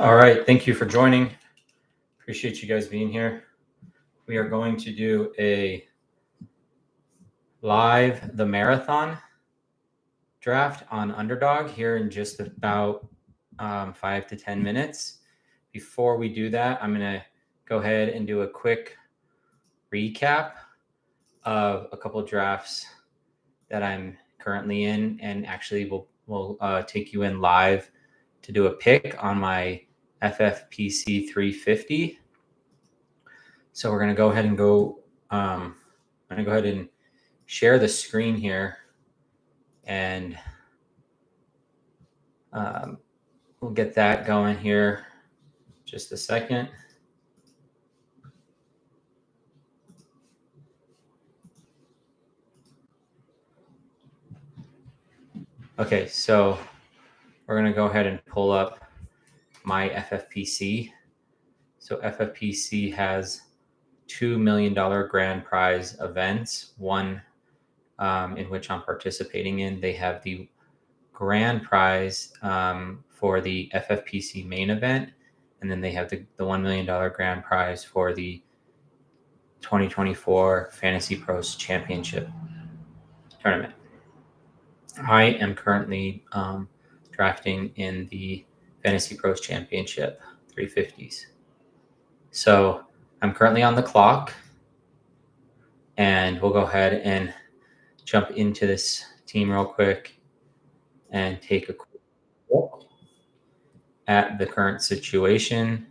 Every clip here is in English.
All right, thank you for joining. Appreciate you guys being here. We are going to do a live the marathon draft on Underdog here in just about 5 to 10 minutes. Before we do that, I'm going to go ahead and do a quick recap of a couple of drafts that I'm currently in, and actually we'll take you in live to do a pick on my FFPC 350. So we're going to go ahead and I'm going to go ahead and share the screen here, and we'll get that going here just a second. Okay, so we're going to go ahead and pull up my FFPC. So FFPC has $2 million grand prize events, one in which I'm participating in. They have the grand prize for the FFPC main event, and then they have the $1 million grand prize for the 2024 Fantasy Pros Championship tournament. I am currently drafting in the Fantasy Pros Championship 350s. So I'm currently on the clock, and we'll go ahead and jump into this team real quick and take a quick look at the current situation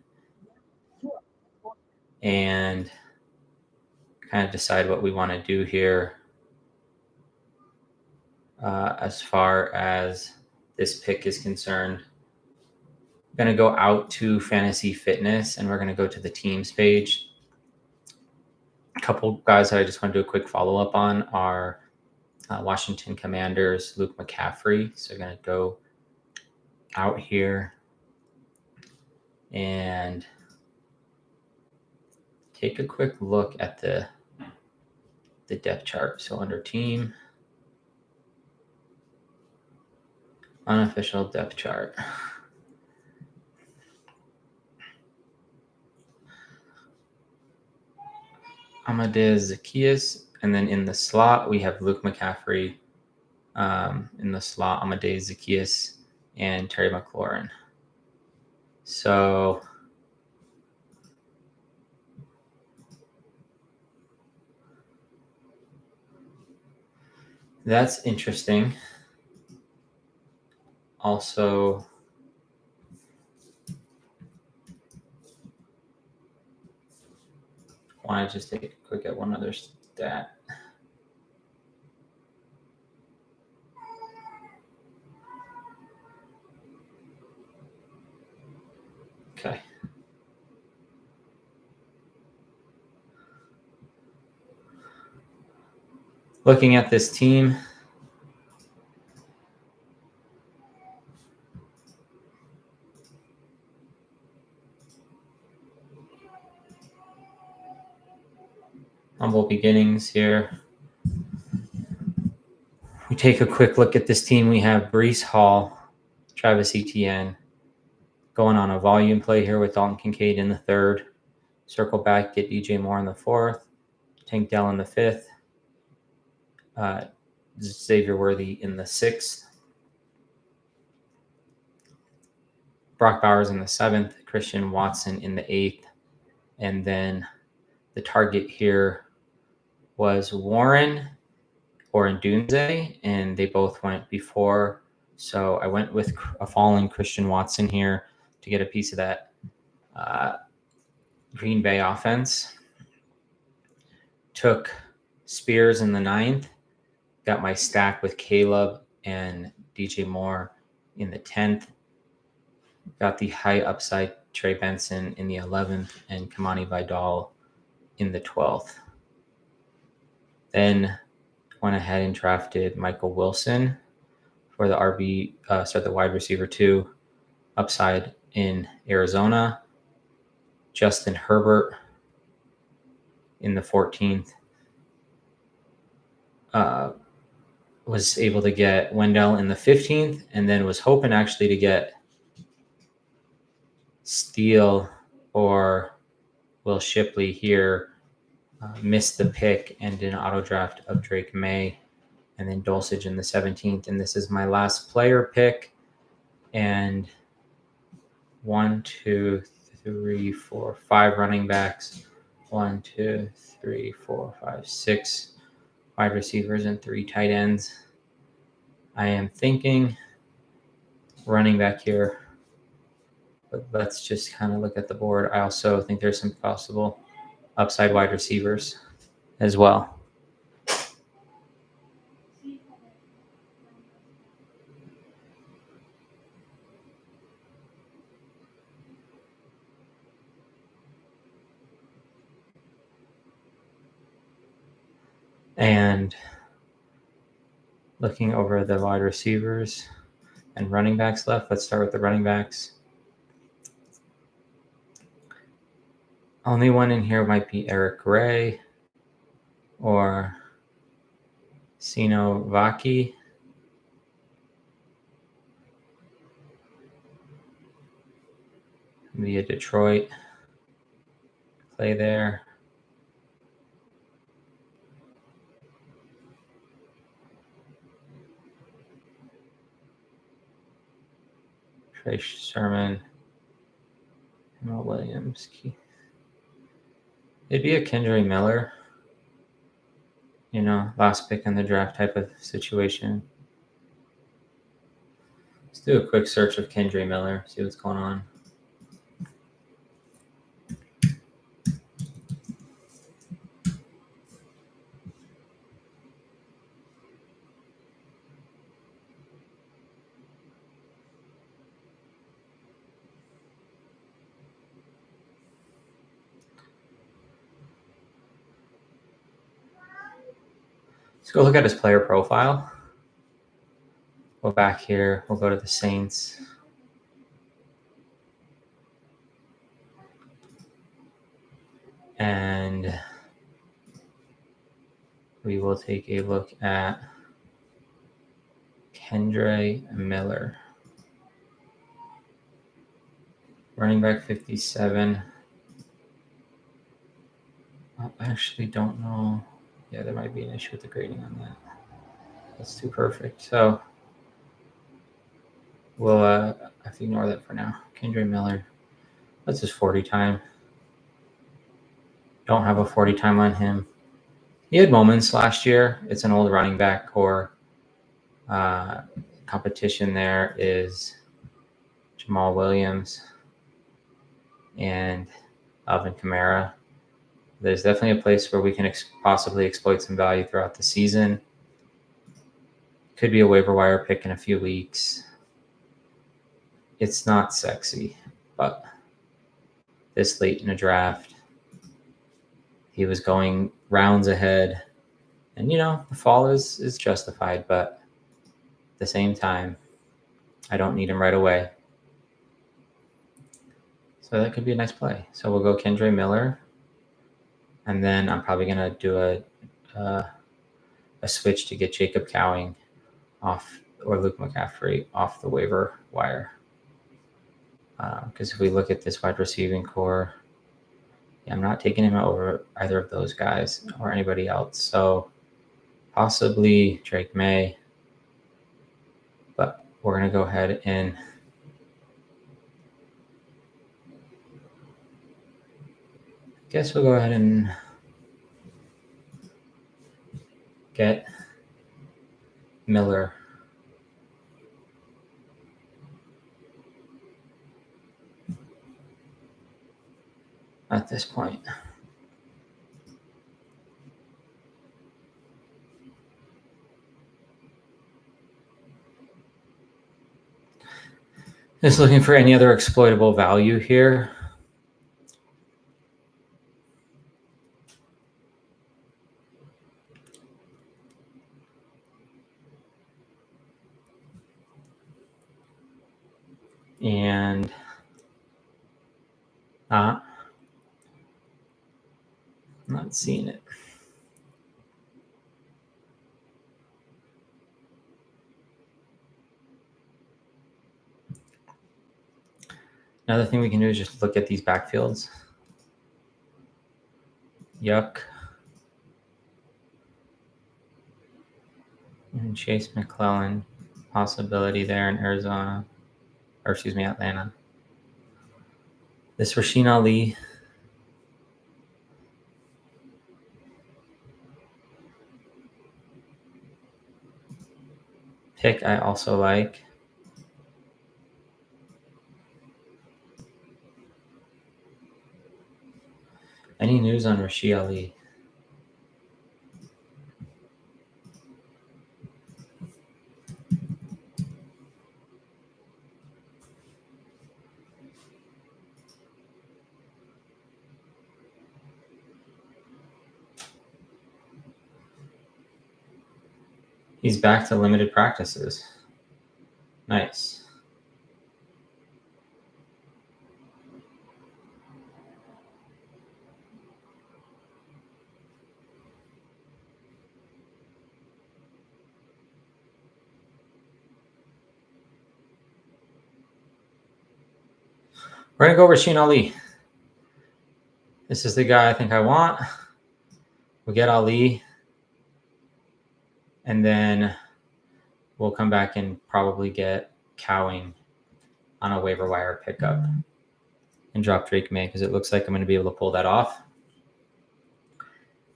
and kind of decide what we want to do here as far as this pick is concerned. I'm going to go out to Fantasy Fitness, and we're going to go to the teams page. A couple guys that I just want to do a quick follow-up on are Washington Commanders, Luke McCaffrey. So I'm going to go out here and take a quick look at the depth chart. So under team, unofficial depth chart. Amadeus Zacchaeus, and then in the slot we have Luke McCaffrey. In the slot, Amadeus Zacchaeus and Terry McLaurin. So that's interesting. Also, I want to just take a quick at one other stat. Okay. Looking at this team, humble beginnings here. We take a quick look at this team. We have Breece Hall, Travis Etienne, going on a volume play here with Dalton Kincaid in the third. Circle back, get DJ Moore in the fourth. Tank Dell in the fifth. Xavier Worthy in the sixth. Brock Bowers in the seventh. Christian Watson in the eighth. And then the target here was Warren or Ndunze, and they both went before. So I went with a fallen Christian Watson here to get a piece of that Green Bay offense. Took Spears in the ninth. Got my stack with Caleb and DJ Moore in the 10th. Got the high upside Trey Benson in the 11th and Kamani Vidal in the 12th. Then went ahead and drafted Michael Wilson for the the wide receiver 2 upside in Arizona. Justin Herbert in the 14th. Was able to get Wendell in the 15th, and then was hoping actually to get Steele or Will Shipley here missed the pick and did an auto draft of Drake May and then Dulcich in the 17th. And this is my last player pick. And 1, 2, 3, 4, 5 running backs. 1, 2, 3, 4, 5, 6 wide receivers and 3 tight ends. I am thinking running back here. But let's just kind of look at the board. I also think there's some possible upside wide receivers as well. And looking over the wide receivers and running backs left, let's start with the running backs. Only one in here might be Eric Gray or Sino Vaki. Via Detroit. Play there. Trey Sermon. Jamal Williams. It'd be a Kendra Miller. You know, last pick in the draft type of situation. Let's do a quick search of Kendra Miller, see what's going on. Let's go look at his player profile. Go back here. We'll go to the Saints. And we will take a look at Kendra Miller. Running back 57. I actually don't know. Yeah, there might be an issue with the grading on that. That's too perfect. So we'll have to ignore that for now. Kendra Miller. That's his 40 time. Don't have a 40 time on him. He had moments last year. It's an old running back core. Competition there is Jamal Williams and Alvin Kamara. There's definitely a place where we can possibly exploit some value throughout the season. Could be a waiver wire pick in a few weeks. It's not sexy, but this late in a draft, he was going rounds ahead. And, you know, the fall is justified, but at the same time, I don't need him right away. So that could be a nice play. So we'll go Kendra Miller. And then I'm probably going to do a switch to get Jacob Cowing off or Luke McCaffrey off the waiver wire. Because if we look at this wide receiving core, I'm not taking him over either of those guys or anybody else. So possibly Drake May. But we're going to go ahead and guess we'll go ahead and get Miller. At this point. Just looking for any other exploitable value here. And not seeing it. Another thing we can do is just look at these backfields. Yuck. And Chase McClellan, possibility there in Arizona, or excuse me, Atlanta. This Rasheen Ali. Pick I also like. Any news on Rasheen Ali? He's back to limited practices. Nice. We're going to go Rasheen Ali. This is the guy I think I want. We'll get Ali. And then we'll come back and probably get Cowing on a waiver wire pickup and drop Drake May because it looks like I'm going to be able to pull that off.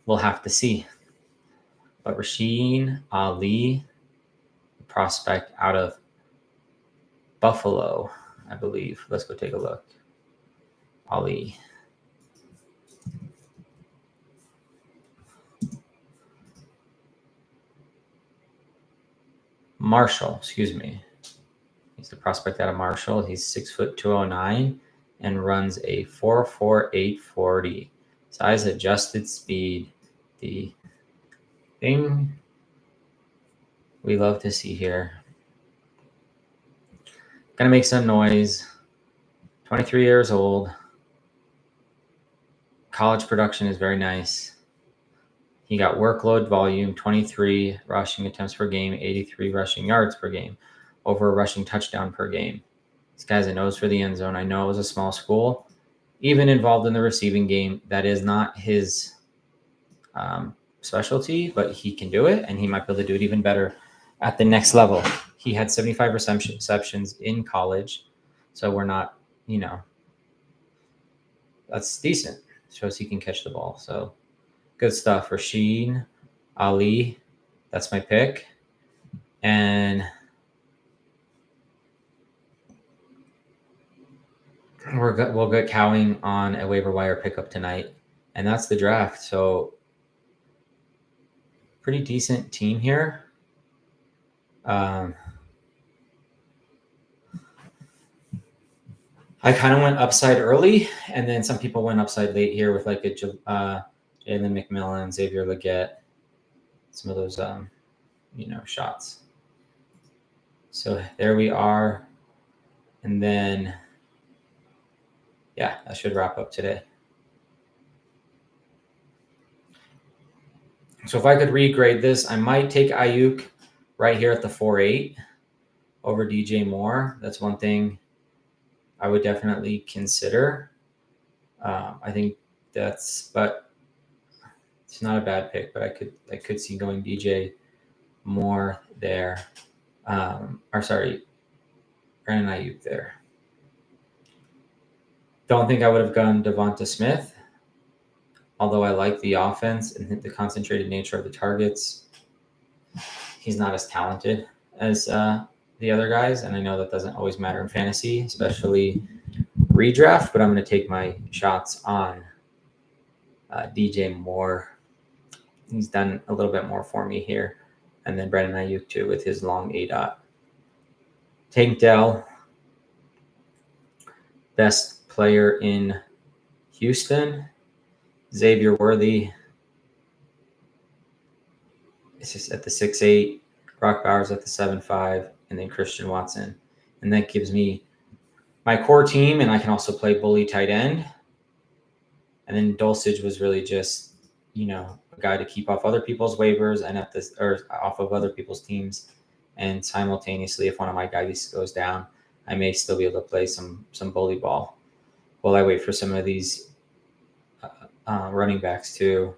We'll have to see. But Rasheen Ali, prospect out of Buffalo, I believe. Let's go take a look. Ali. Marshall, excuse me. He's the prospect out of Marshall. He's 6'209" and runs a 4.48 40. Size adjusted speed. The thing we love to see here. Gonna make some noise. 23 years old. College production is very nice. He got workload volume, 23 rushing attempts per game, 83 rushing yards per game, over a rushing touchdown per game. This guy's a nose for the end zone. I know it was a small school. Even involved in the receiving game, that is not his specialty, but he can do it, and he might be able to do it even better at the next level. He had 75 receptions in college, so we're not, that's decent. Shows he can catch the ball. So good stuff. Rasheen Ali, that's my pick. And we'll get Cowing on a waiver wire pickup tonight. And that's the draft. So pretty decent team here. I kind of went upside early, and then some people went upside late here with like a Jalen McMillan, Xavier Legette, some of those, shots. So there we are. And then, yeah, that should wrap up today. So if I could regrade this, I might take Ayuk right here at the 4.8 over DJ Moore. That's one thing I would definitely consider. I think but it's not a bad pick, but I could see going DJ Moore there. Brandon Ayuk there. Don't think I would have gone Devonta Smith, although I like the offense and the concentrated nature of the targets. He's not as talented as the other guys, and I know that doesn't always matter in fantasy, especially redraft, but I'm going to take my shots on DJ Moore. He's done a little bit more for me here. And then Brandon Ayuk too with his long A-dot. Tank Dell, best player in Houston. Xavier Worthy. It's just at the 6'8". Brock Bowers at the 7'5", and then Christian Watson. And that gives me my core team, and I can also play bully tight end. And then Dulcich was really just, a guy to keep off other people's waivers and off of other people's teams. And simultaneously, if one of my guys goes down, I may still be able to play some bully ball while I wait for some of these running backs to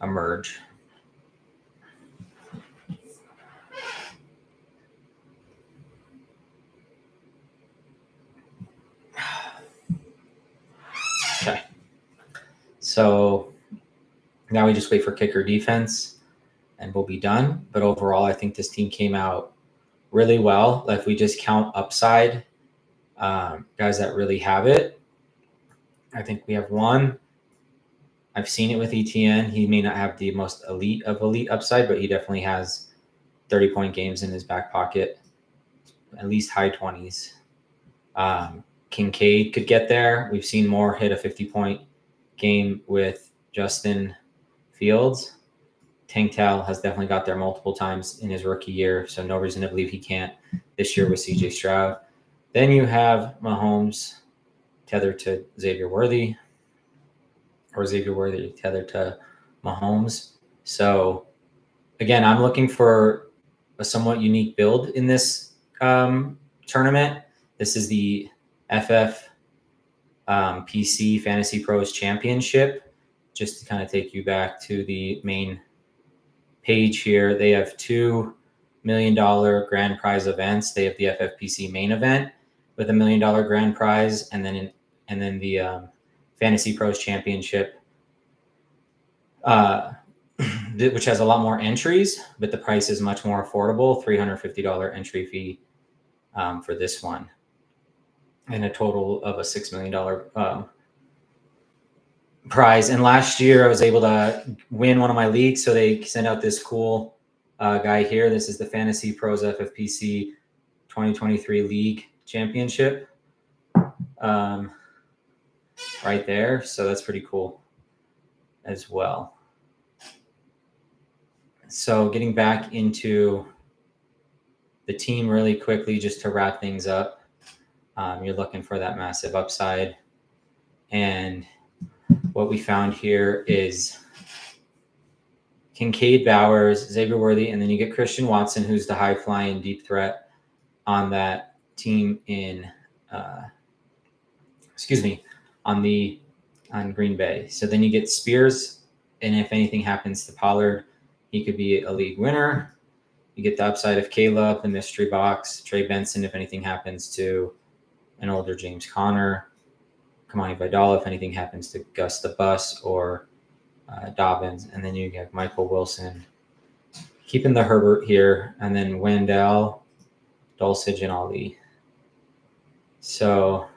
emerge. Okay. So now we just wait for kicker defense and we'll be done. But overall, I think this team came out really well. Like if we just count upside, guys that really have it, I think we have one. I've seen it with ETN. He may not have the most elite of elite upside, but he definitely has 30-point games in his back pocket, at least high 20s. Kincaid could get there. We've seen Moore hit a 50-point game with Justin Fields. Tank Tell has definitely got there multiple times in his rookie year, so no reason to believe he can't this year with CJ Stroud. Then you have Mahomes tethered to Xavier Worthy, or Xavier Worthy tethered to Mahomes. So again, I'm looking for a somewhat unique build in this tournament. This is the FF PC Fantasy Pros Championship. Just to kind of take you back to the main page here, they have $2 million grand prize events. They have the FFPC main event with $1 million grand prize, and then the Fantasy Pros Championship, which has a lot more entries, but the price is much more affordable. $350 entry fee for this one, and a total of a $6 million prize. And last year I was able to win one of my leagues, so they sent out this cool guy here. This is the Fantasy Pros FFPC 2023 League Championship right there. So that's pretty cool as well. So getting back into the team really quickly, just to wrap things up, you're looking for that massive upside. And what we found here is Kincaid, Bowers, Xavier Worthy, and then you get Christian Watson, who's the high-flying deep threat on that team on Green Bay. So then you get Spears, and if anything happens to Pollard, he could be a league winner. You get the upside of Caleb, the mystery box, Trey Benson, if anything happens to an older James Conner, Kamani Vidal, if anything happens to Gus the Bus or Dobbins, and then you get Michael Wilson, keeping the Herbert here, and then Wendell, Dulcich, and Ali. So,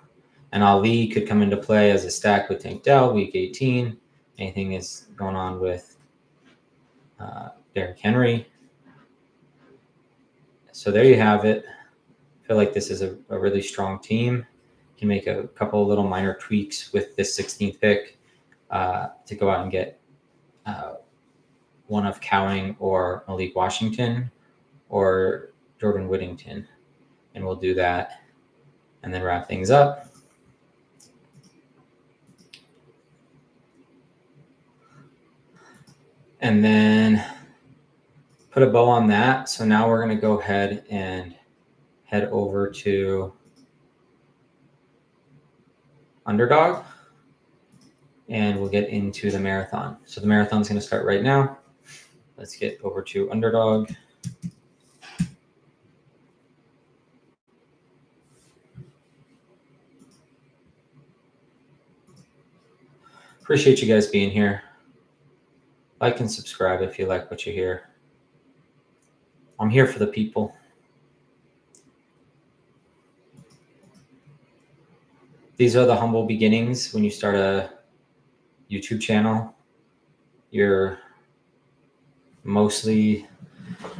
and Ali could come into play as a stack with Tank Dell, week 18. Anything is going on with Derrick Henry. So there you have it. I feel like this is a really strong team. You can make a couple of little minor tweaks with this 16th pick to go out and get one of Cowing or Malik Washington or Jordan Whittington. And we'll do that and then wrap things up. And then put a bow on that. So now we're going to go ahead and head over to Underdog, and we'll get into the marathon. So the marathon's going to start right now. Let's get over to Underdog. Appreciate you guys being here. Like and subscribe if you like what you hear. I'm here for the people. These are the humble beginnings when you start a YouTube channel. You're mostly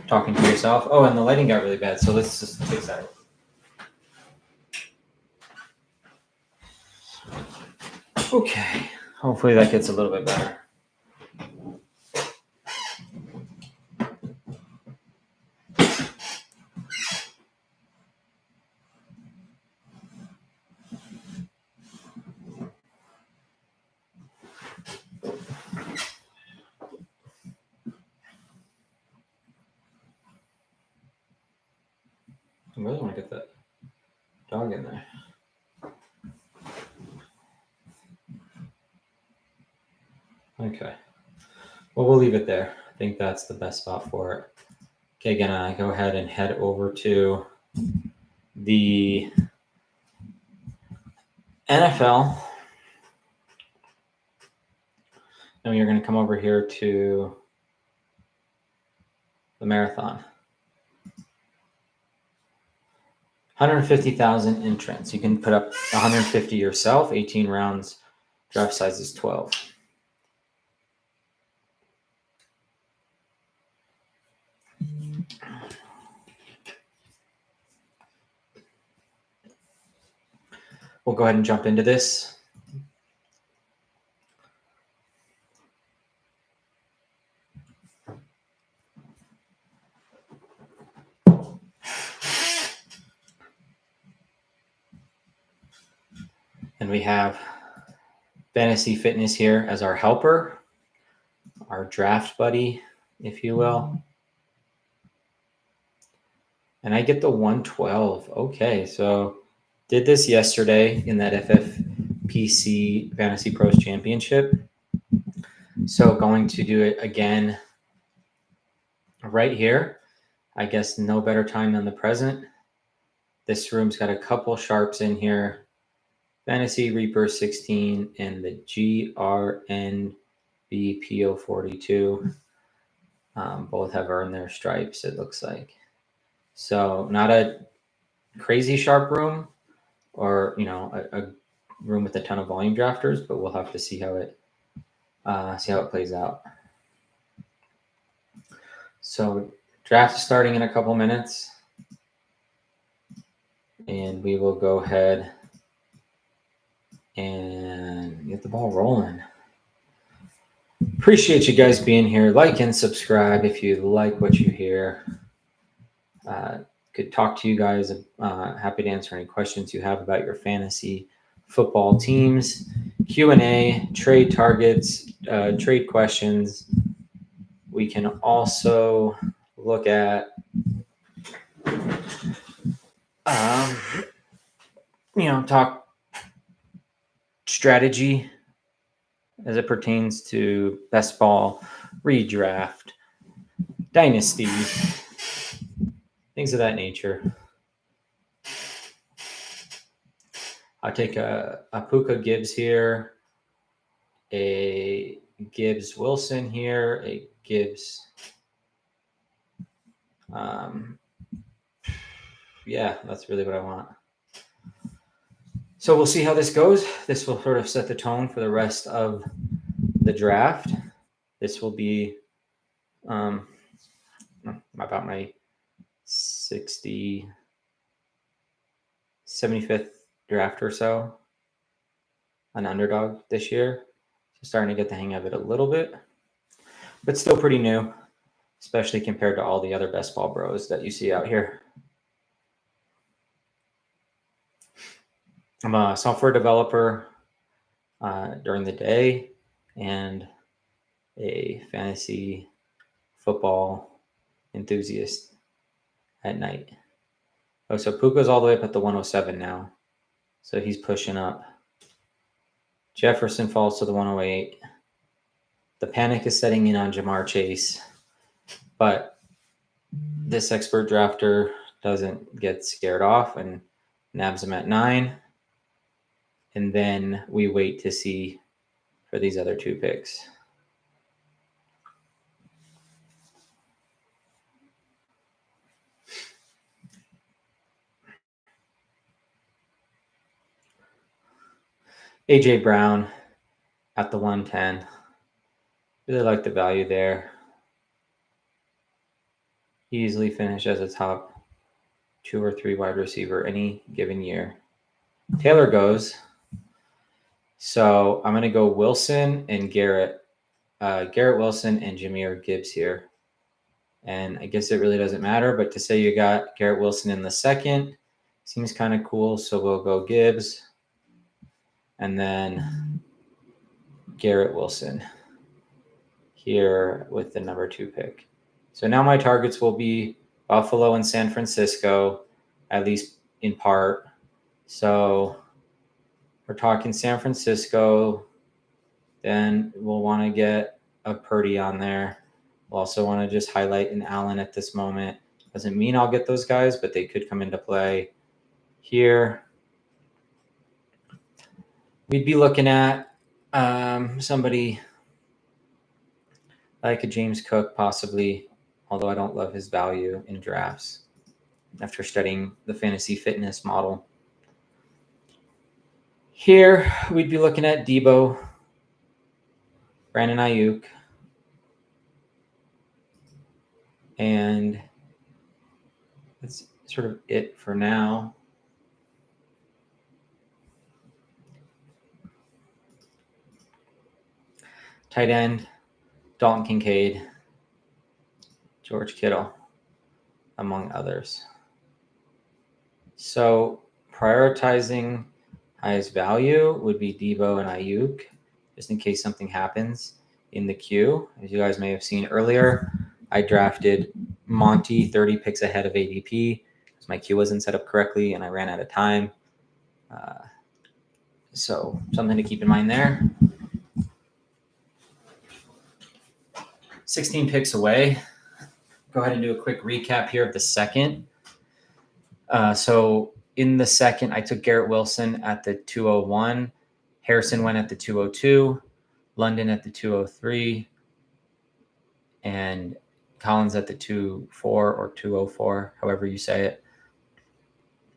talking to yourself. Oh, and the lighting got really bad, so let's just fix that. Okay, hopefully that gets a little bit better. I really want to get that dog dog in there. Okay. Well, we'll leave it there. I think that's the best spot for it. Okay, gonna go ahead and head over to the NFL. And we're going to come over here to the marathon. 150,000 entrants. You can put up 150 yourself, 18 rounds, draft size is 12. We'll go ahead and jump into this. And we have Fantasy Fitness here as our helper, our draft buddy, if you will. And I get the 112. Okay, so did this yesterday in that FFPC Fantasy Pros Championship. So going to do it again right here. I guess no better time than the present. This room's got a couple sharps in here. Fantasy Reaper 16 and the GRNBPO42. Both have earned their stripes, it looks like. So not a crazy sharp room or, a room with a ton of volume drafters, but we'll have to see how it plays out. So draft is starting in a couple minutes, and we will go ahead and get the ball rolling. Appreciate you guys being here. Like and subscribe if you like what you hear. Could talk to you guys. Happy to answer any questions you have about your fantasy football teams. Q&A, trade targets, trade questions. We can also look at talk strategy as it pertains to best ball, redraft, dynasty, things of that nature. I'll take a Puka Gibbs here, a Gibbs Wilson here, a Gibbs. Yeah, that's really what I want. So we'll see how this goes. This will sort of set the tone for the rest of the draft. This will be about my 75th draft or so on Underdog this year. So starting to get the hang of it a little bit, but still pretty new, especially compared to all the other best ball bros that you see out here. I'm a software developer during the day and a fantasy football enthusiast at night. Oh, so Puka's all the way up at the 107 now. So he's pushing up. Jefferson falls to the 108. The panic is setting in on Jamar Chase, but this expert drafter doesn't get scared off and nabs him at 9. And then we wait to see for these other 2 picks. AJ Brown at the 110. Really like the value there. He easily finished as a top 2 or 3 wide receiver any given year. Taylor goes. So I'm going to go Wilson and Garrett Wilson and Jahmyr Gibbs here. And I guess it really doesn't matter, but to say you got Garrett Wilson in the second seems kind of cool. So we'll go Gibbs and then Garrett Wilson here with the number 2 pick. So now my targets will be Buffalo and San Francisco, at least in part. So we're talking San Francisco. Then we'll want to get a Purdy on there. We'll also want to just highlight an Allen at this moment. Doesn't mean I'll get those guys, but they could come into play here. We'd be looking at somebody like a James Cook, possibly, although I don't love his value in drafts after studying the fantasy fitness model. Here, we'd be looking at Debo, Brandon Ayuk, and that's sort of it for now. Tight end, Dalton Kincaid, George Kittle, among others. So prioritizing highest value would be Debo and Ayuk, just in case something happens in the queue. As you guys may have seen earlier, I drafted Monty 30 picks ahead of ADP because my queue wasn't set up correctly and I ran out of time. So something to keep in mind there. 16 picks away. Go ahead and do a quick recap here of the second. So in the second, I took Garrett Wilson at the 201. Harrison went at the 202. London at the 203. And Collins at the 24 or 204, however you say it.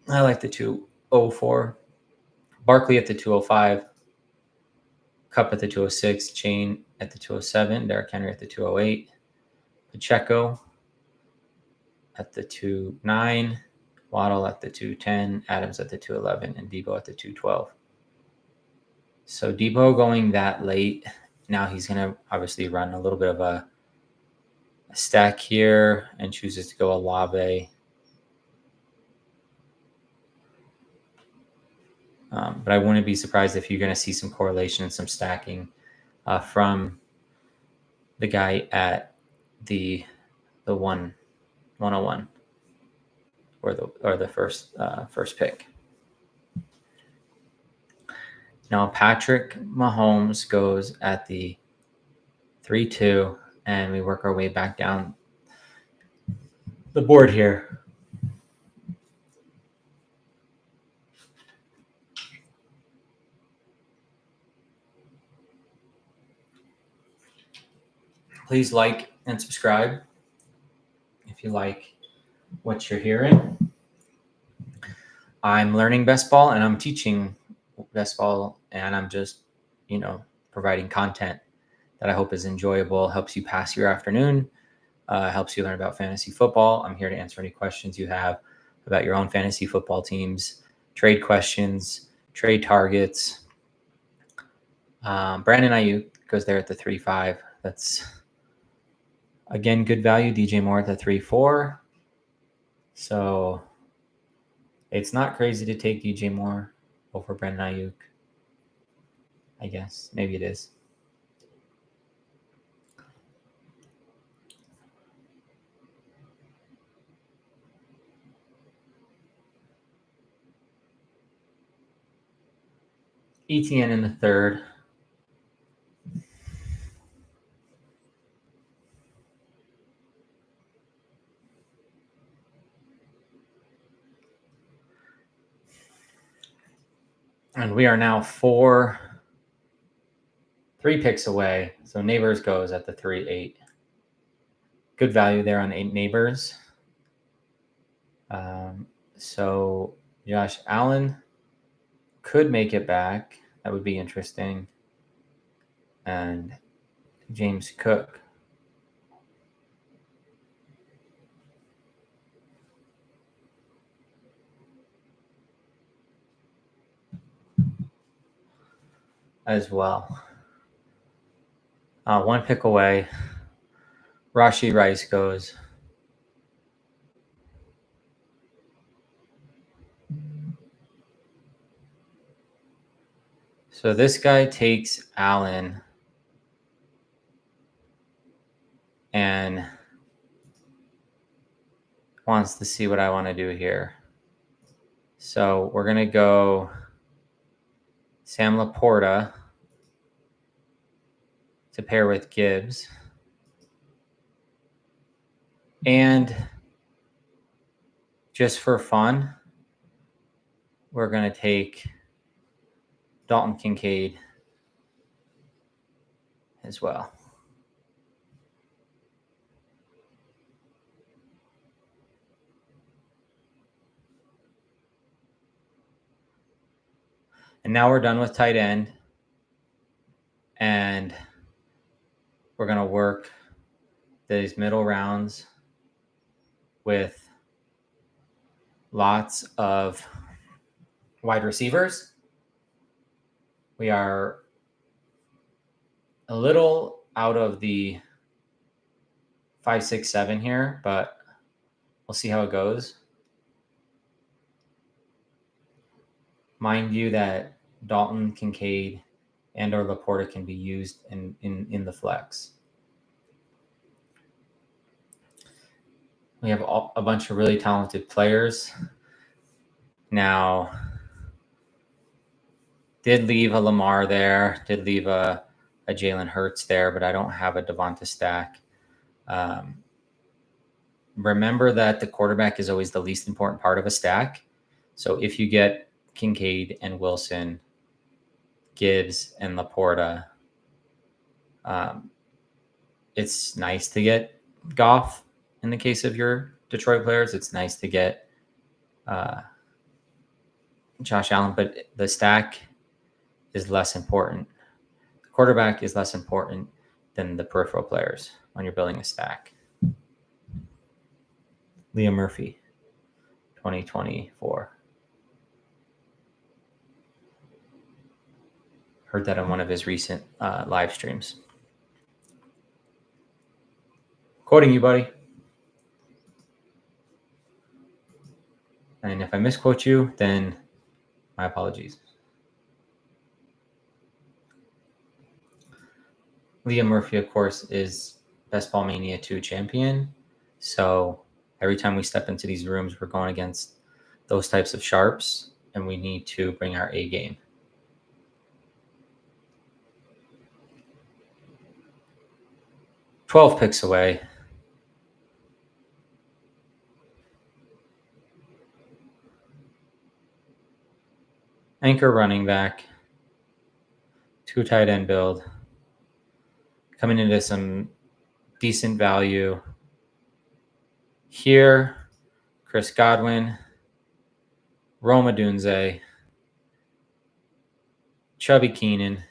I like the 204. Barkley at the 205. Cup at the 206. Chain at the 207. Derrick Henry at the 208. Pacheco at the 29. Waddle at the 210, Adams at the 211, and Debo at the 212. So Debo going that late, now he's going to obviously run a little bit of a stack here and chooses to go Olave. But I wouldn't be surprised if you're going to see some correlation and some stacking from the guy at the 101 or the first pick. Now Patrick Mahomes goes at the 3-2, and we work our way back down the board here. Please like and subscribe if you like what you're hearing. I'm learning best ball and I'm teaching best ball, and I'm just, providing content that I hope is enjoyable, helps you pass your afternoon, helps you learn about fantasy football. I'm here to answer any questions you have about your own fantasy football teams, trade questions, trade targets. Brandon Ayuk goes there at the 3-5. That's, again, good value. DJ Moore at the 3-4. So it's not crazy to take DJ Moore over Brandon Ayuk. I guess. Maybe it is. ETN in the third. And we are now 3 picks away. So Neighbors goes at the 3-8. Good value there on 8 Neighbors. So Josh Allen could make it back. That would be interesting. And James Cook. As well. 1 pick away. Rashee Rice goes. So this guy takes Allen and wants to see what I want to do here. So we're going to go Sam Laporta to pair with Gibbs. And just for fun, we're going to take Dalton Kincaid as well. And now we're done with tight end. And we're going to work these middle rounds with lots of wide receivers. We are a little out of the 5, 6, 7 here, but we'll see how it goes. Mind you that Dalton, Kincaid, and or Laporta can be used in the flex. We have a bunch of really talented players. Now, did leave a Lamar there, did leave a Jalen Hurts there, but I don't have a Devonta stack. Remember that the quarterback is always the least important part of a stack. So if you get Kincaid and Wilson, Gibbs and Laporta, it's nice to get Goff in the case of your Detroit players. It's nice to get Josh Allen, but the stack is less important. The quarterback is less important than the peripheral players when you're building a stack. Liam Murphy, 2024. Heard that on one of his recent live streams. Quoting you, buddy. And if I misquote you, then my apologies. Liam Murphy, of course, is Best Ball Mania 2 champion. So every time we step into these rooms, we're going against those types of sharps, and we need to bring our A game. $12 picks away. Anchor running back. 2 tight end build. Coming into some decent value. Here, Chris Godwin, Rome Odunze, Chubby Keenan,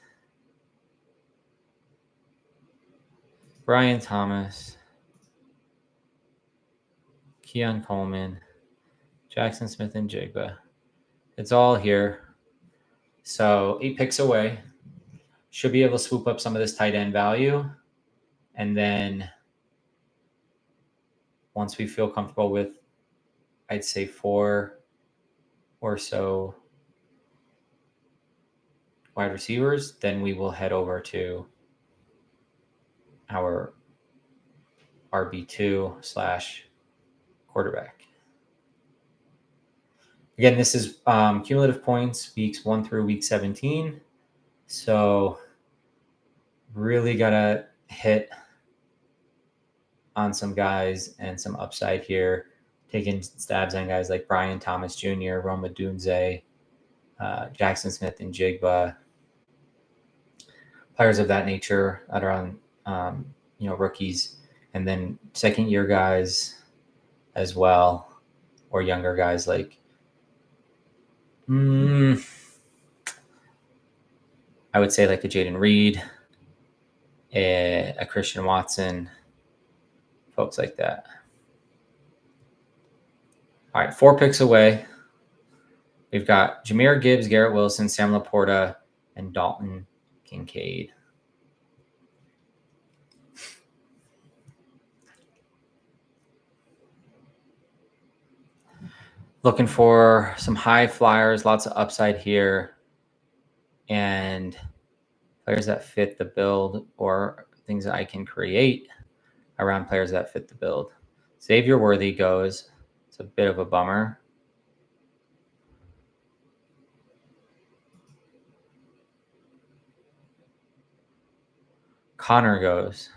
Brian Thomas, Keon Coleman, Jackson Smith and Jigba. It's all here. So 8 picks away. Should be able to swoop up some of this tight end value. And then once we feel comfortable with, I'd say 4 or so wide receivers, then we will head over to our RB2 / quarterback. Again, this is cumulative points, weeks 1 through week 17. So really got to hit on some guys and some upside here, taking stabs on guys like Brian Thomas Jr., Rome Odunze, Jackson Smith and Jigba, players of that nature that are on, rookies, and then second-year guys as well, or younger guys like I would say like a Jaden Reed, a Christian Watson, folks like that. All right, 4 picks away. We've got Jahmyr Gibbs, Garrett Wilson, Sam Laporta, and Dalton Kincaid. Looking for some high flyers, lots of upside here, and players that fit the build or things that I can create around players that fit the build. Xavier Worthy goes. It's a bit of a bummer. Connor goes.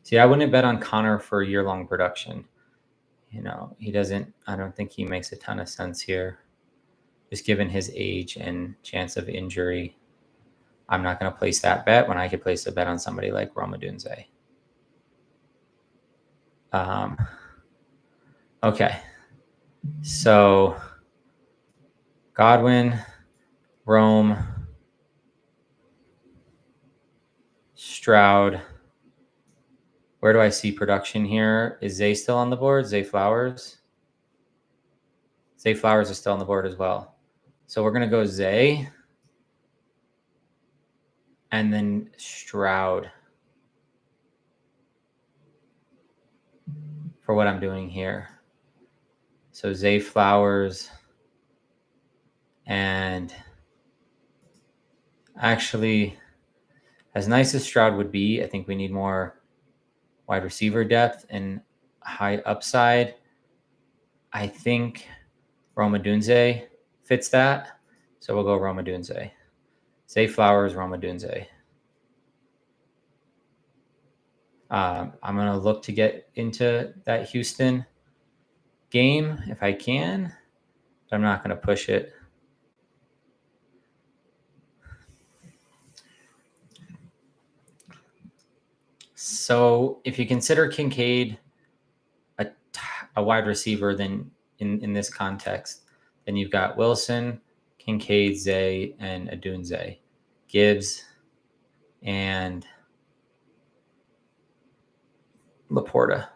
See, I wouldn't bet on Connor for year-long production. He doesn't. I don't think he makes a ton of sense here, just given his age and chance of injury. I'm not going to place that bet when I could place a bet on somebody like Roma Dunze. Okay. So Godwin, Rome, Stroud. Where do I see production here? Is Zay still on the board? Zay Flowers? Zay Flowers is still on the board as well. So we're going to go Zay and then Stroud for what I'm doing here. So Zay Flowers, and actually, as nice as Stroud would be, I think we need more wide receiver depth and high upside. I think Roma Dunze fits that. So we'll go Roma Dunze. Zay Flowers, Roma Dunze. I'm going to look to get into that Houston game if I can, but I'm not going to push it. So if you consider Kincaid a wide receiver, then in this context, then you've got Wilson, Kincaid, Zay, and Adunze, Gibbs, and Laporta.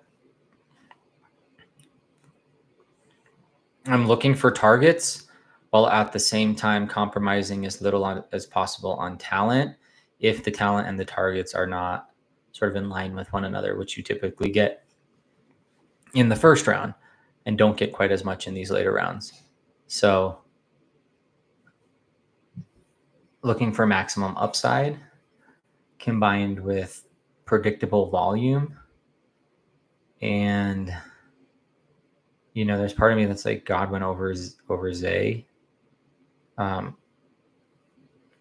I'm looking for targets while at the same time compromising as little as possible on talent if the talent and the targets are not sort of in line with one another, which you typically get in the first round and don't get quite as much in these later rounds. So looking for maximum upside combined with predictable volume. And, there's part of me that's like Godwin over Zay.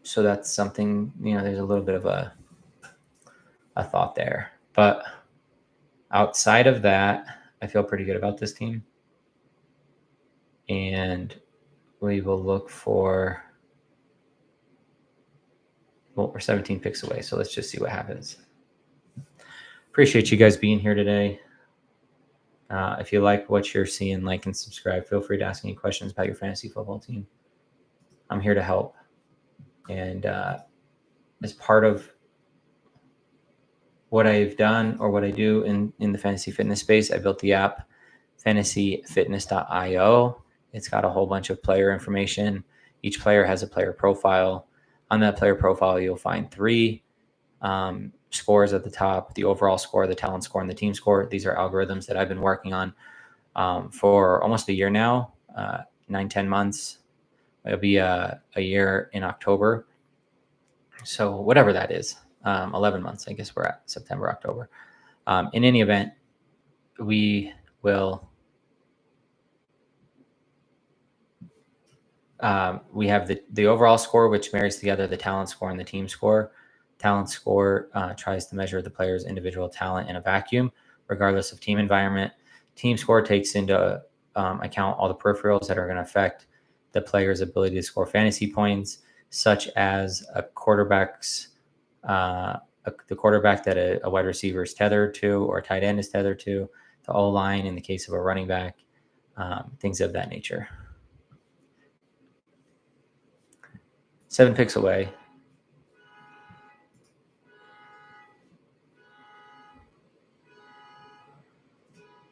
So that's something, there's a little bit of a thought there. But outside of that, I feel pretty good about this team. And we will look for, we're 17 picks away, so let's just see what happens. Appreciate you guys being here today. If you like what you're seeing, like and subscribe. Feel free to ask any questions about your fantasy football team. I'm here to help. And as part of what I've done or what I do in the fantasy fitness space, I built the app fantasyfitness.io. It's got a whole bunch of player information. Each player has a player profile. On that player profile, you'll find 3 scores at the top: the overall score, the talent score, and the team score. These are algorithms that I've been working on for almost a year now, 9-10 months. It'll be a year in October. So whatever that is, 11 months, I guess we're at September, October. In any event, we will, we have the overall score, which marries together the talent score and the team score. Talent score tries to measure the player's individual talent in a vacuum, regardless of team environment. Team score takes into account all the peripherals that are going to affect the player's ability to score fantasy points, such as the quarterback that a wide receiver is tethered to, or a tight end is tethered to, the O-line in the case of a running back, things of that nature. 7 picks away.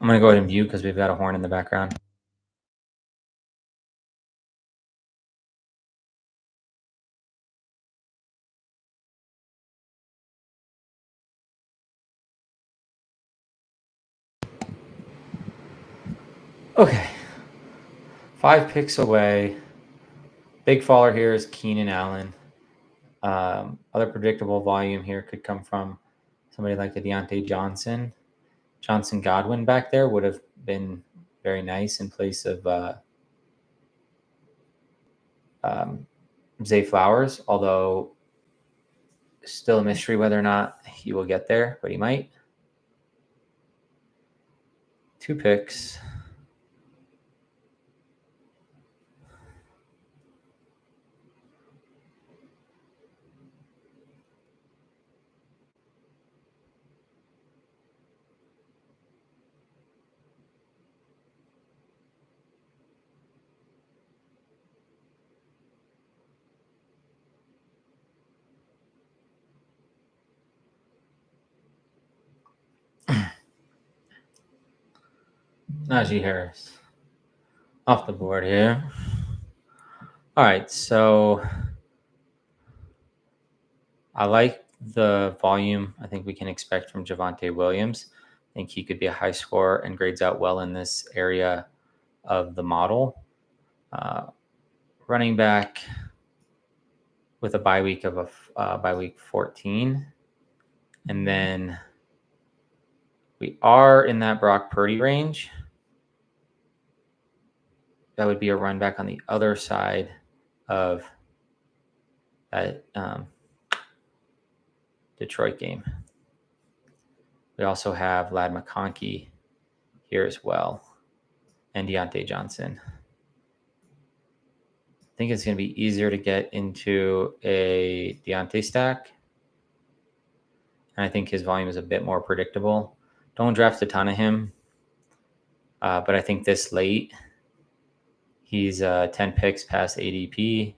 I'm going to go ahead and view because we've got a horn in the background. Okay. 5 picks away. Big faller here is Keenan Allen. Other predictable volume here could come from somebody like the Deontay Johnson Godwin back there would have been very nice in place of Zay Flowers, although Still a mystery whether or not he will get there, but he might. 2 picks. Najee Harris off the board here. All right, so I like the volume I think we can expect from Javonte Williams. I think he could be a high scorer and grades out well in this area of the model. Running back with a bye week of bye week 14. And then we are in that Brock Purdy range. That would be a run back on the other side of that Detroit game. We also have Lad McConkey here as well, and Deontay Johnson. I think it's going to be easier to get into a Deontay stack. And I think his volume is a bit more predictable. Don't draft a ton of him. But I think this late, he's 10 picks past ADP.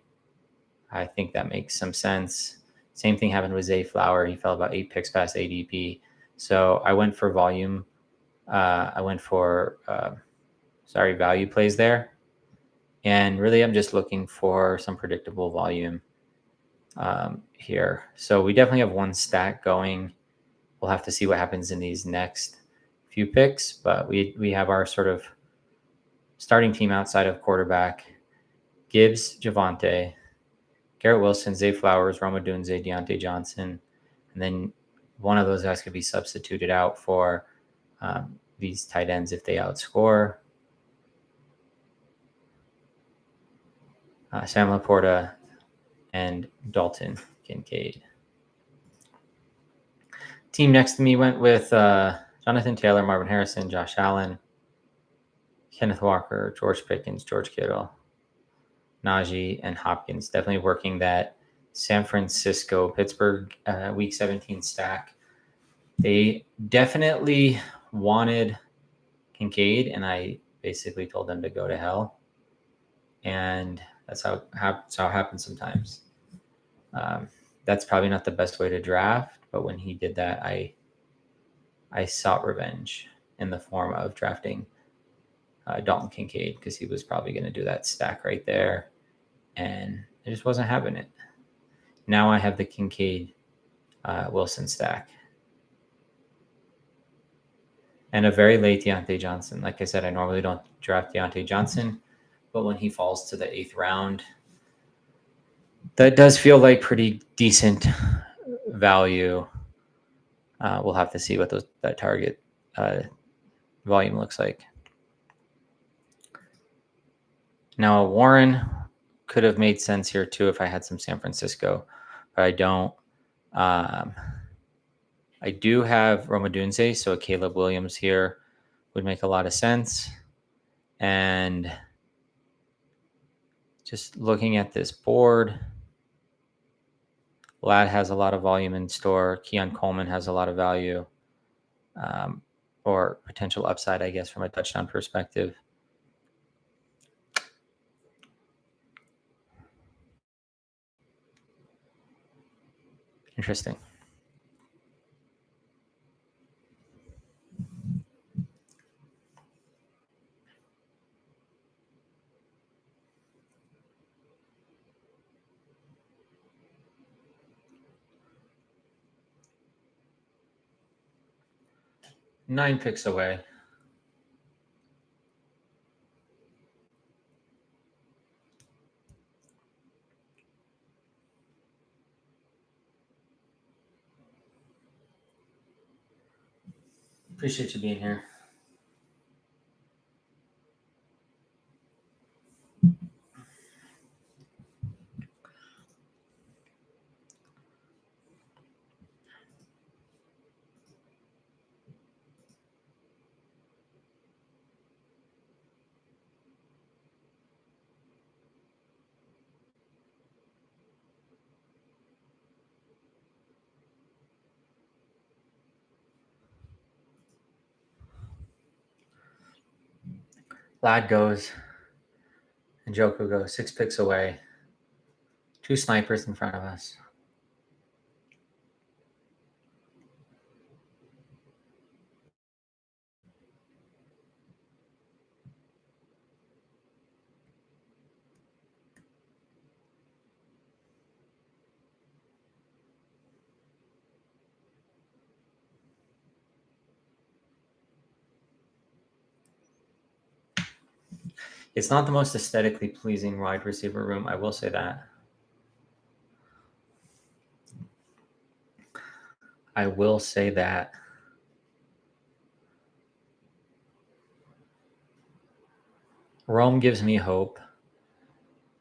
I think that makes some sense. Same thing happened with Zay Flower. He fell about 8 picks past ADP. So I went for volume. I went for, value plays there. And really, I'm just looking for some predictable volume here. So we definitely have one stack going. We'll have to see what happens in these next few picks. But we have our sort of starting team outside of quarterback. Gibbs, Javonte, Garrett Wilson, Zay Flowers, Roma Dunze, Deontay Johnson. And then one of those guys could be substituted out for these tight ends if they outscore. Sam Laporta and Dalton Kincaid. Team next to me went with Jonathan Taylor, Marvin Harrison, Josh Allen, Kenneth Walker, George Pickens, George Kittle, Najee, and Hopkins. Definitely working that San Francisco, Pittsburgh Week 17 stack. They definitely wanted Kincaid, and I basically told them to go to hell. And that's how it happens sometimes. That's probably not the best way to draft, but when he did that, I sought revenge in the form of drafting Dalton Kincaid because he was probably going to do that stack right there, and I just wasn't having it. Now I have the Kincaid Wilson stack. And a very late Deontay Johnson. Like I said, I normally don't draft Deontay Johnson, but when he falls to the 8th round, that does feel like pretty decent value. We'll have to see what that target volume looks like. Now, Warren could have made sense here too if I had some San Francisco, but I don't. I do have Roma Dunze, so a Caleb Williams here would make a lot of sense. And just looking at this board, Lad has a lot of volume in store. Keon Coleman has a lot of value or potential upside, I guess, from a touchdown perspective. Interesting. Nine picks away. Appreciate you being here. Lad goes, and Joko goes 6 picks away. 2 snipers in front of us. It's not the most aesthetically pleasing wide receiver room, I will say that. I will say that. Rome gives me hope.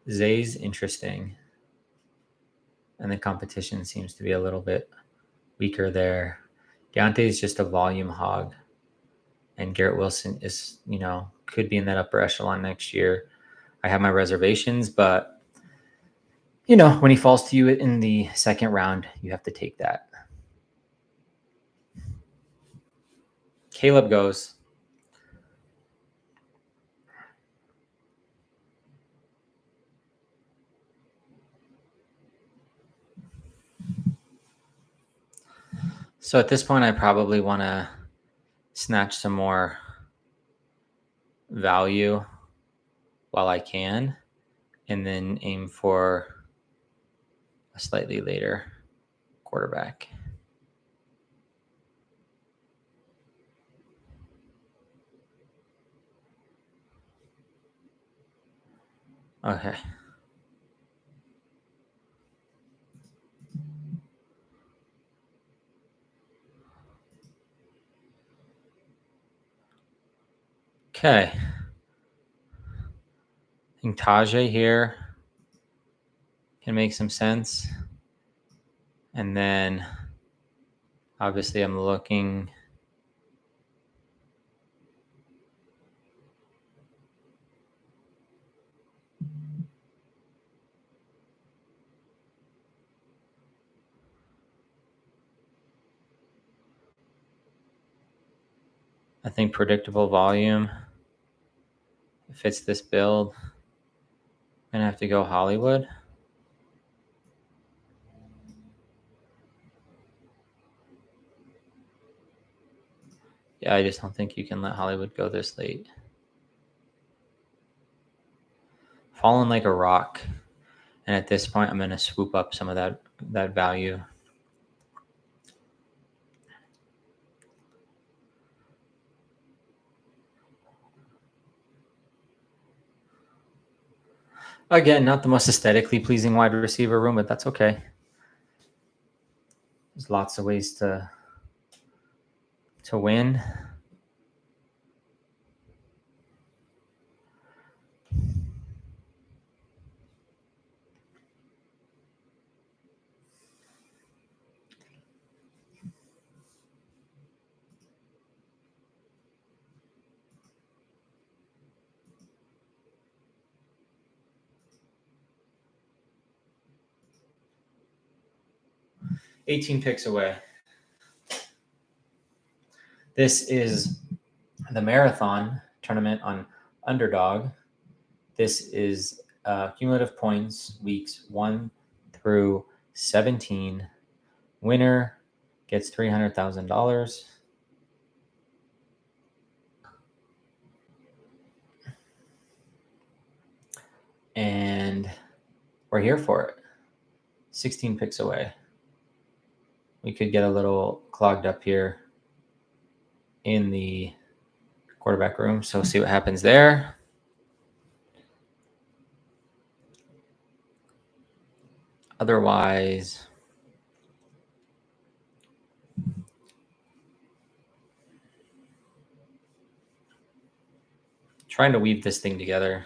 Zay's interesting. And the competition seems to be a little bit weaker there. Deontay is just a volume hog. And Garrett Wilson is, could be in that upper echelon next year. I have my reservations, but, when he falls to you in the second round, you have to take that. Caleb goes. So at this point, I probably want to snatch some more value while I can, and then aim for a slightly later quarterback. Okay. Okay. I think Tajay here can make some sense. And then obviously I'm looking. I think predictable volume fits this build. I'm going to have to go Hollywood. Yeah, I just don't think you can let Hollywood go this late. Fallen like a rock. And at this point, I'm going to swoop up some of that value. Again, not the most aesthetically pleasing wide receiver room, but that's okay. There's lots of ways to win. $18 picks away. This is the marathon tournament on Underdog. This is cumulative points weeks 1 through 17. Winner gets $300,000. And we're here for it. 16 picks away. We could get a little clogged up here in the quarterback room. So see what happens there. Otherwise, trying to weave this thing together.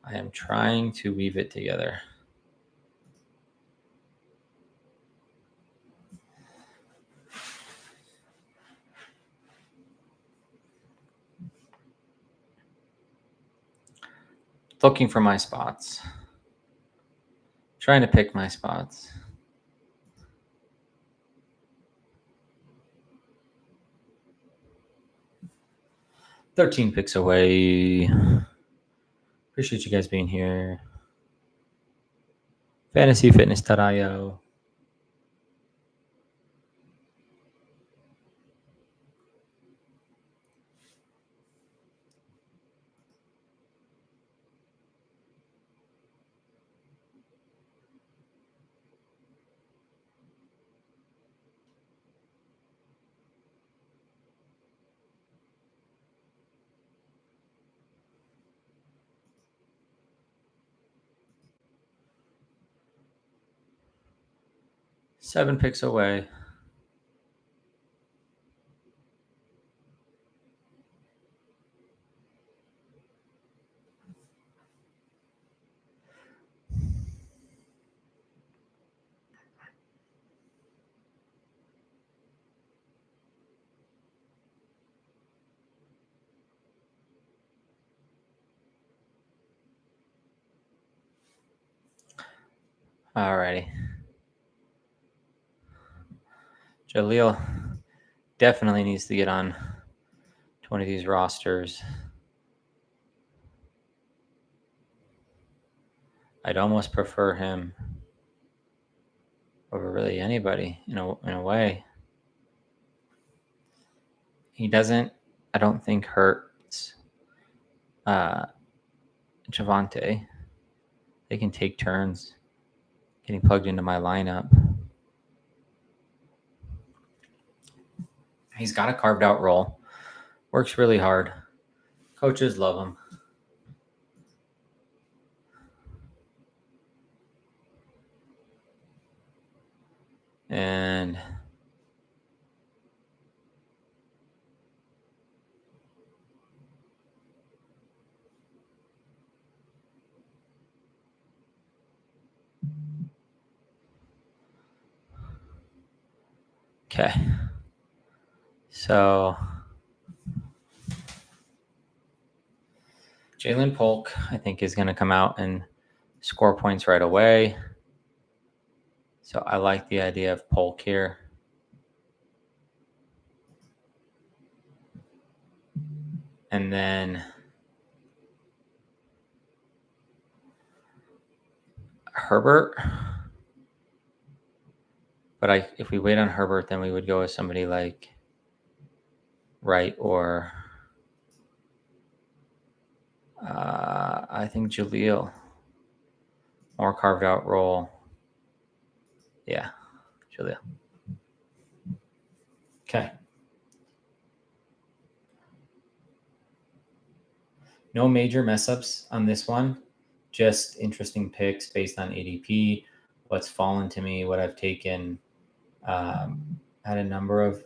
I am trying to weave it together. Looking for my spots. Trying to pick my spots. 13 picks away. Appreciate you guys being here. FantasyFitness.io. Seven picks away. Alrighty. Jaleel definitely needs to get on 20 of these rosters. I'd almost prefer him over really anybody in a way. He doesn't, I don't think, hurts Javante. They can take turns getting plugged into my lineup. He's got a carved out role. Works really hard. Coaches love him. And okay. So Jalen Polk, I think, is going to come out and score points right away. So I like the idea of Polk here. And then Herbert. But if we wait on Herbert, then we would go with somebody like Wright or I think Jaleel. More carved out role. Yeah, Jaleel. Okay. No major mess ups on this one. Just interesting picks based on ADP, what's fallen to me, what I've taken. Had a number of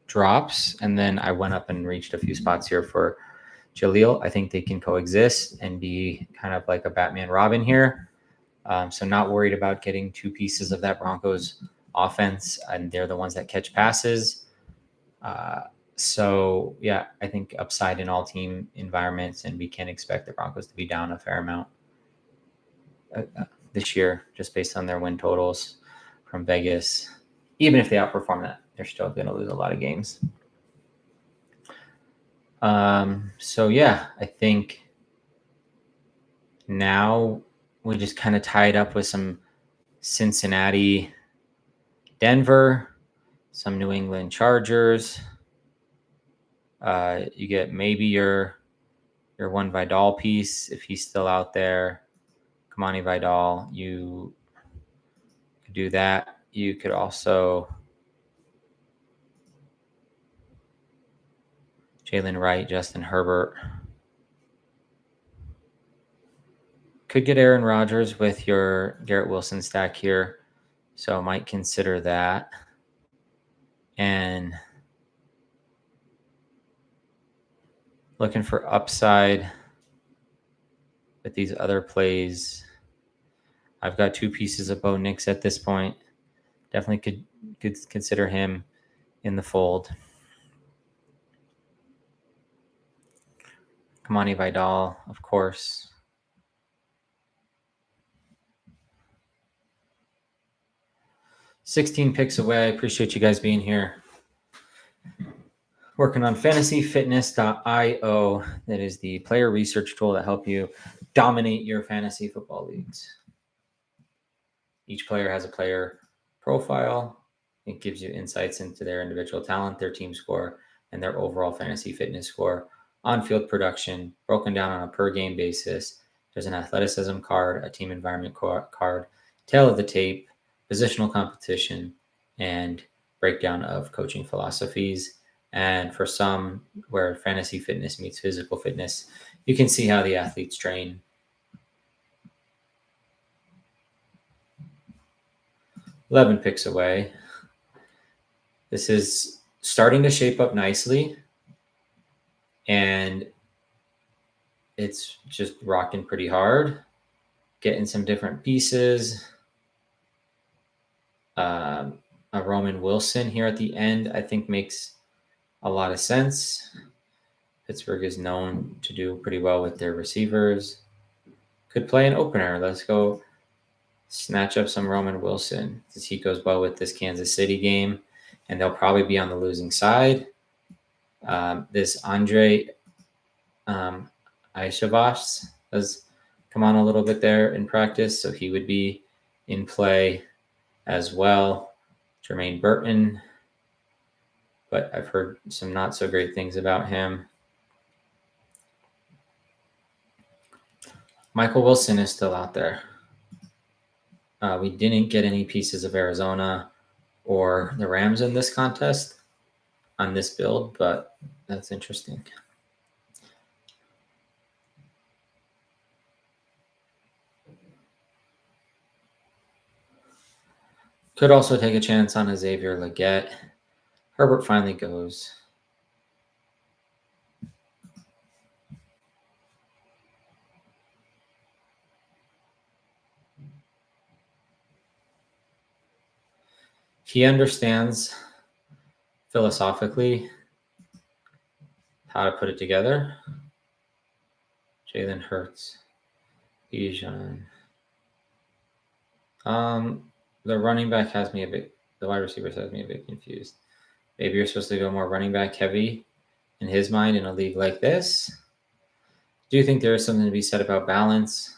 drops, and then I went up and reached a few spots here for Jaleel. I think they can coexist and be kind of like a Batman Robin here. So not worried about getting two pieces of that Broncos offense, and they're the ones that catch passes. So yeah, I think upside in all team environments, and we can expect the Broncos to be down a fair amount this year, just based on their win totals from Vegas. Even if they outperform that, they're still going to lose a lot of games. So yeah, I think now we just kind of tie it up with some Cincinnati, Denver, some New England Chargers. You get maybe your one Vidal piece if he's still out there. Kamani Vidal, you could do that. You could also Jalen Wright, Justin Herbert. Could get Aaron Rodgers with your Garrett Wilson stack here. So might consider that. And looking for upside with these other plays. I've got two pieces of Bo Nix at this point. Definitely could consider him in the fold. Kamani Vidal, of course. $16 picks away. I appreciate you guys being here. working on fantasyfitness.io. That is the player research tool that help you dominate your fantasy football leagues. Each player has a player profile. It gives you insights into their individual talent, their team score, and their overall fantasy fitness score, on-field production, broken down on a per-game basis. There's an athleticism card, a team environment card, tail of the tape, positional competition, and breakdown of coaching philosophies. And for some, where fantasy fitness meets physical fitness, you can see how the athletes train. 11 picks away. This is starting to shape up nicely, and it's just rocking pretty hard. Getting some different pieces. A Roman Wilson here at the end, I think, makes a lot of sense. Pittsburgh is known to do pretty well with their receivers. Could play an opener. Let's go snatch up some Roman Wilson, because he goes well with this Kansas City game, and they'll probably be on the losing side. This Andre Ishavas has come on a little bit there in practice, so he would be in play as well. Jermaine Burton, but I've heard some not so great things about him. Michael Wilson is still out there. We didn't get any pieces of Arizona or the Rams in this contest on this build, but that's interesting. Could also take a chance on Xavier Legette. Herbert finally goes. He understands philosophically how to put it together. Jalen Hurts, Bijan. The running back has me a bit. The wide receivers has me a bit confused. Maybe you're supposed to go more running back heavy in his mind in a league like this. Do you think there is something to be said about balance?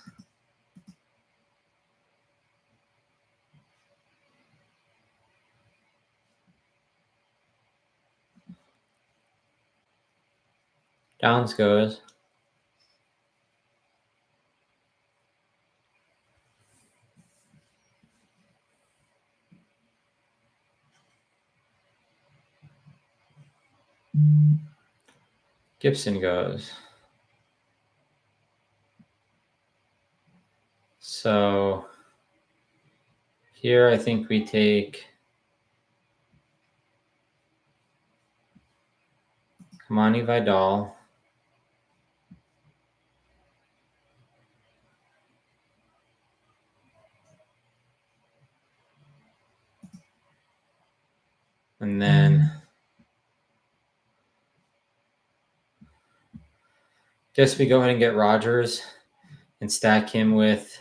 Downs goes. Gibson goes. So here I think we take Kamani Vidal. And then guess we go ahead and get Rodgers and stack him with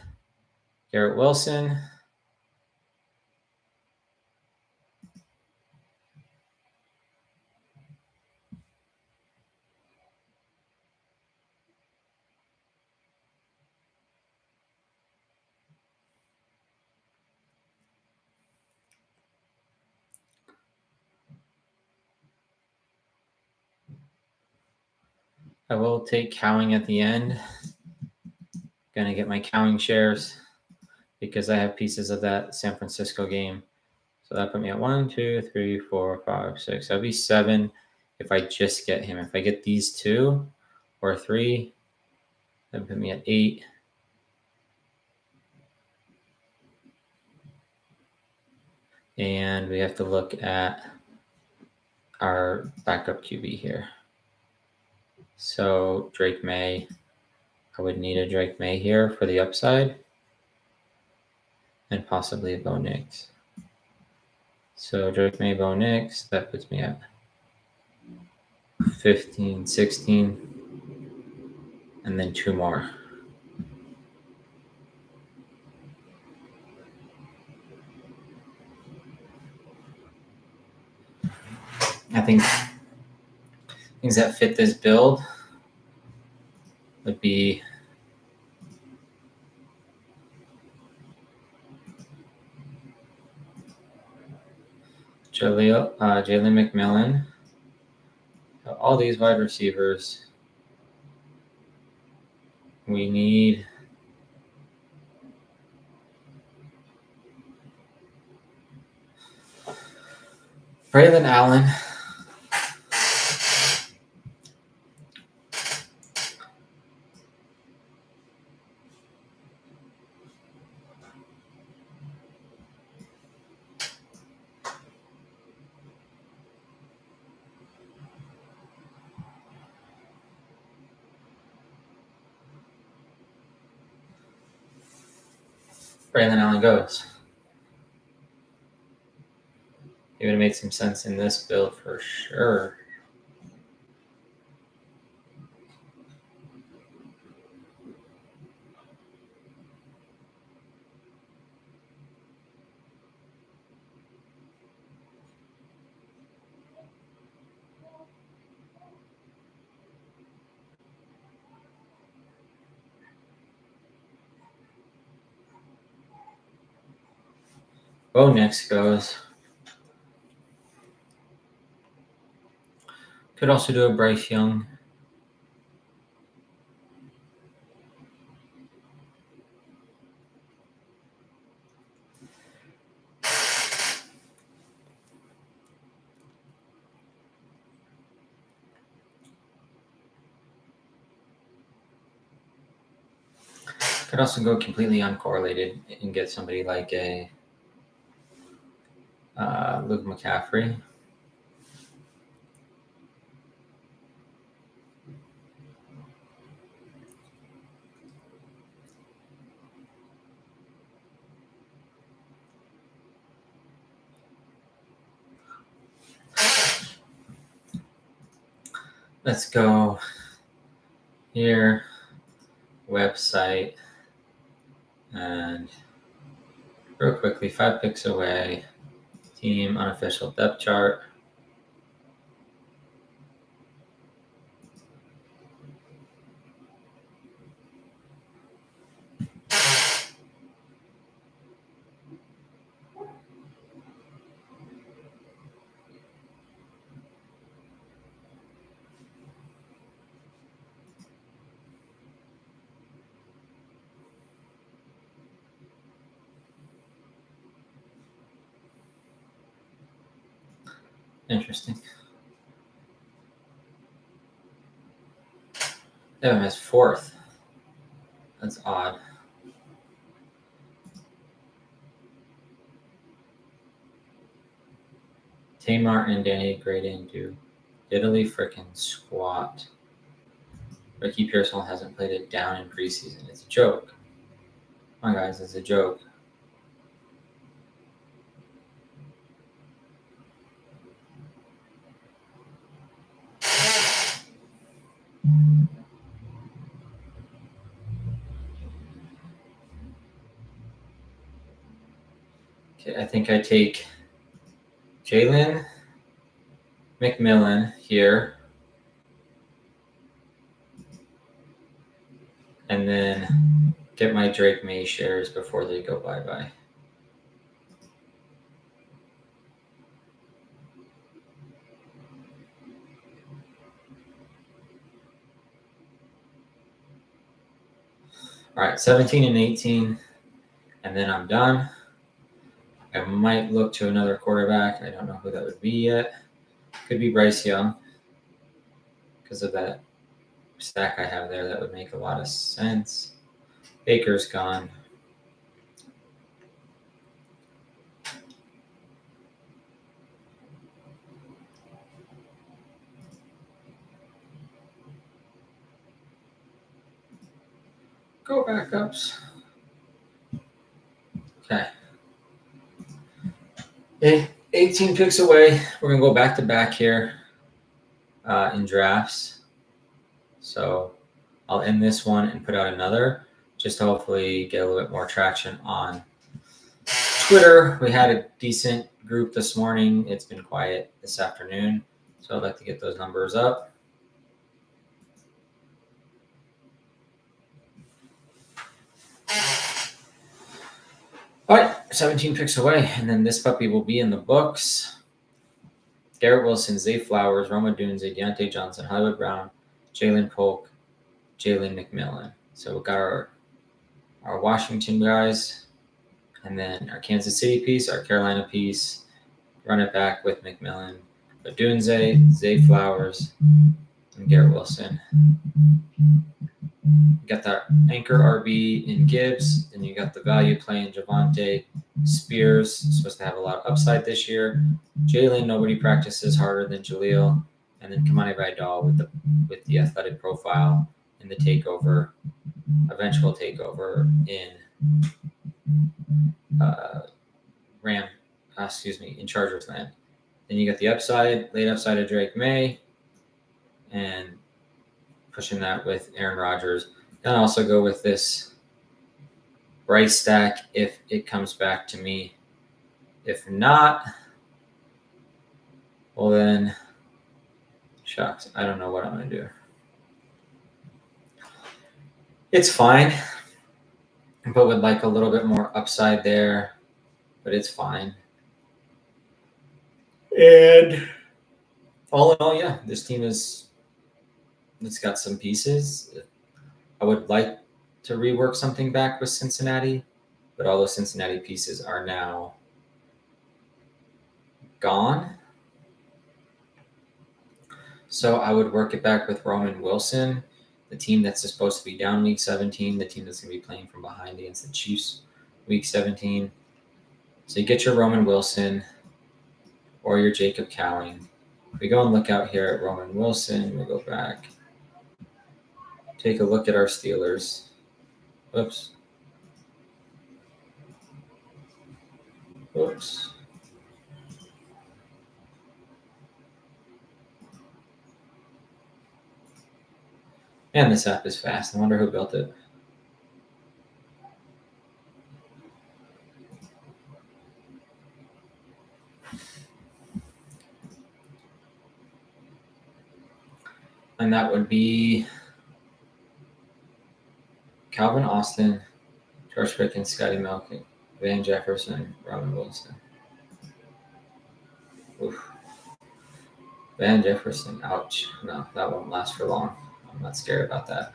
Garrett Wilson. I will take Cowing at the end. Gonna get my Cowing shares because I have pieces of that San Francisco game. So that put me at 1, 2, 3, 4, 5, 6. That'd be 7 if I just get him. If I get these 2 or 3, that put me at 8. And we have to look at our backup QB here. So Drake May, I would need a Drake May here for the upside, and possibly a Bo Nix. So Drake May, Bo Nix, that puts me at 15, 16, and then 2 more. I think Things that fit this build would be Jalen McMillan. All these wide receivers. We need Braylon Allen. Braylon Allen goes. It would have made some sense in this build for sure. Bo next goes. Could also do a Bryce Young. Could also go completely uncorrelated and get somebody like a Luke McCaffrey. Let's go here, website, and real quickly, 5 picks away, team unofficial depth chart. Interesting. They have him as 4th. That's odd. Tay Martin and Danny Grading do diddly frickin' squat. Ricky Pearsall hasn't played it down in preseason. It's a joke. Come on, guys, it's a joke. Okay, I think I take Jalen McMillan here. And then get my Drake May shares before they go bye-bye. All right, 17 and 18, and then I'm done. I might look to another quarterback. I don't know who that would be yet. Could be Bryce Young because of that stack I have there. That would make a lot of sense. Baker's gone. Go backups. Okay. 18 picks away. We're going to go back to back here in drafts. So I'll end this one and put out another just to hopefully get a little bit more traction on Twitter. We had a decent group this morning. It's been quiet this afternoon. So I'd like to get those numbers up. All right, 17 picks away, and then this puppy will be in the books. Garrett Wilson, Zay Flowers, Roma Dunze, Deontay Johnson, Hollywood Brown, Jalen Polk, Jalen McMillan. So we got our Washington guys, and then our Kansas City piece, our Carolina piece. Run it back with McMillan, but Dunze, Zay Flowers, and Garrett Wilson. You got that anchor RB in Gibbs, and you got the value play in Javonte. Spears supposed to have a lot of upside this year. Jalen, nobody practices harder than Jaleel, and then Kamani Vidal with the athletic profile in the takeover, eventual takeover in in Chargers land. Then you got the upside, late upside of Drake May, and pushing that with Aaron Rodgers. Then also go with this Bryce stack if it comes back to me. If not, well then, shucks, I don't know what I'm going to do. It's fine, but with like a little bit more upside there, but it's fine. And all in all, yeah, this team it's got some pieces. I would like to rework something back with Cincinnati, but all those Cincinnati pieces are now gone. So I would work it back with Roman Wilson, the team that's supposed to be down week 17, the team that's going to be playing from behind against the Chiefs week 17. So you get your Roman Wilson or your Jacob Cowing. If we go and look out here at Roman Wilson, we'll go back. Take a look at our Steelers. Oops. Man, this app is fast. I wonder who built it. And that would be Calvin Austin, George Pickens, Scotty Malkin, Van Jefferson, Robin Wilson. Oof. Van Jefferson, ouch. No, that won't last for long. I'm not scared about that.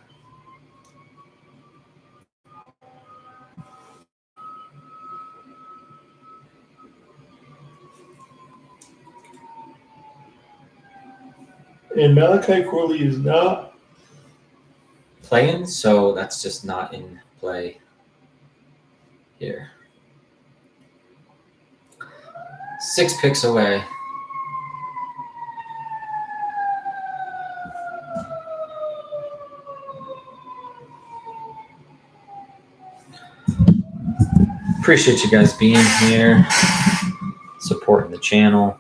And Malachi Corley is not playing, so that's just not in play here. 6 picks away. Appreciate you guys being here, supporting the channel,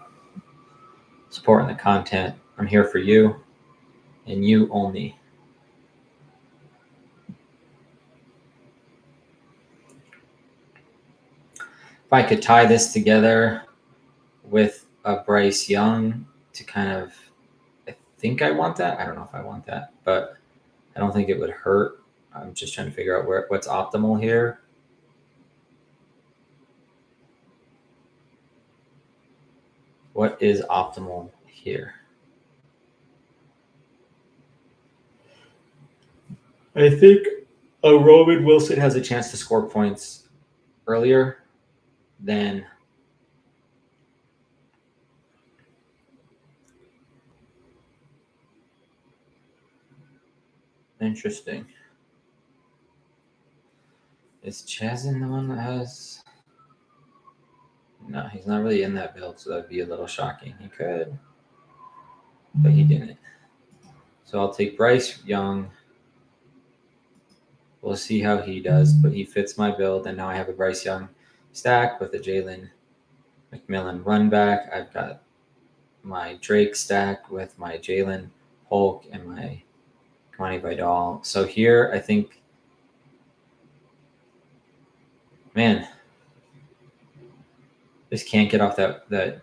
supporting the content. I'm here for you and you only. If I could tie this together with a Bryce Young to kind of, I think I want that. I don't know if I want that, but I don't think it would hurt. I'm just trying to figure out what's optimal here. What is optimal here? I think a Roman Wilson has a chance to score points earlier than interesting. Is Chazin the one that has? No, he's not really in that build, so that'd be a little shocking. He could, but he didn't. So I'll take Bryce Young. We'll see how he does, but he fits my build, and now I have a Bryce Young stack with a Jalen McMillan run back. I've got my Drake stack with my Jalen Polk and my Kamani Vidal. So here, I think, man, just can't get off that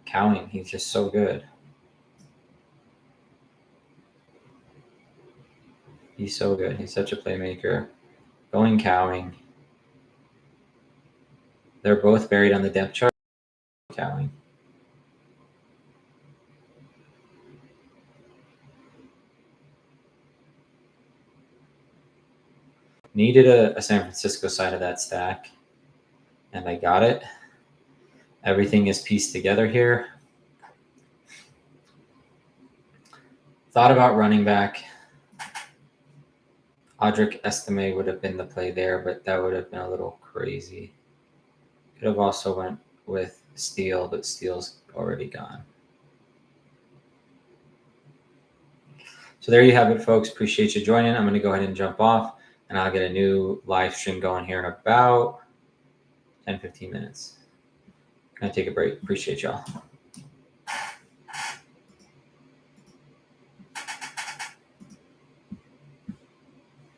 Cowing. He's just so good. He's so good. He's such a playmaker. Going cowing. They're both buried on the depth chart. Cowing. Needed a San Francisco side of that stack, and I got it. Everything is pieced together here. Thought about running back. Audric Estime would have been the play there, but that would have been a little crazy. Could have also went with Steele, but Steele's already gone. So there you have it, folks. Appreciate you joining. I'm going to go ahead and jump off, and I'll get a new live stream going here in about 10-15 minutes. Going to take a break. Appreciate y'all.